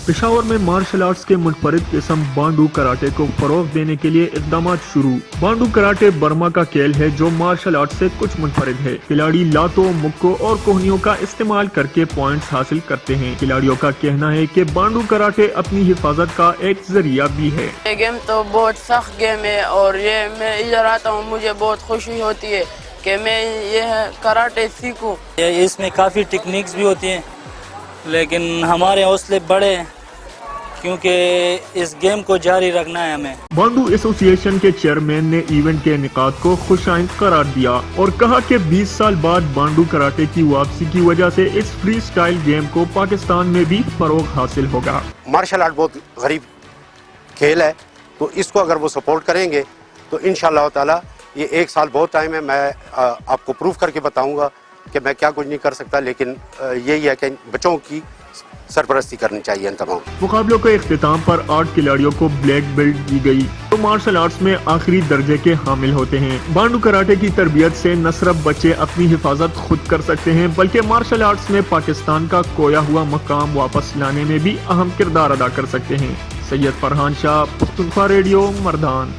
पेशावर में martial arts के मुनफरिद किस्म बांडू कराटे को फरोग देने के लिए इकदाम शुरू। बांडू कराटे बर्मा का खेल है जो मार्शल आर्ट से कुछ मुनफरिद है। खिलाड़ी लातों, मुक्कों और कोहनियों का इस्तेमाल करके पॉइंट्स हासिल करते हैं। खिलाड़ियों का कहना है कि बांडू कराटे अपनी हिफाजत का एक जरिया भी है। ये गेम तो बहुत सख्त गेम है और ये मैं इधर आता हूँ मुझे बहुत खुशी होती है कि मैं ये कराटे सीखूं। इसमें काफ़ी टेक्निक्स भी होती हैं लेकिन हमारे हौसले बड़े हैं क्योंकि इस गेम को जारी रखना है हमें। बांडू एसोसिएशन के चेयरमैन ने इवेंट के इनेकाद को खुशाइंद करार दिया और कहा कि 20 साल बाद बांडू कराटे की वापसी की वजह से इस फ्री स्टाइल गेम को पाकिस्तान में भी फरोग हासिल होगा। मार्शल आर्ट बहुत गरीब खेल है, तो इसको अगर वो सपोर्ट करेंगे तो इंशाअल्लाह ताला ये 1 साल बहुत टाइम है। मैं आपको प्रूफ करके बताऊंगा कि मैं क्या कुछ नहीं कर सकता, लेकिन यही है कि बच्चों की सरपरस्ती करनी चाहिए इन तमाम। मुकाबलों के इख्तिताम पर 8 खिलाड़ियों को ब्लैक बेल्ट दी गई तो मार्शल आर्ट्स में आखिरी दर्जे के हामिल होते हैं। बांडू कराटे की तरबियत से न सिर्फ बच्चे अपनी हिफाजत खुद कर सकते हैं बल्कि मार्शल आर्ट्स में पाकिस्तान का खोया हुआ मकाम वापस लाने में भी अहम किरदार अदा कर सकते हैं। सैयद फरहान शाह, पुख्तूनख्वा रेडियो, मर्दान।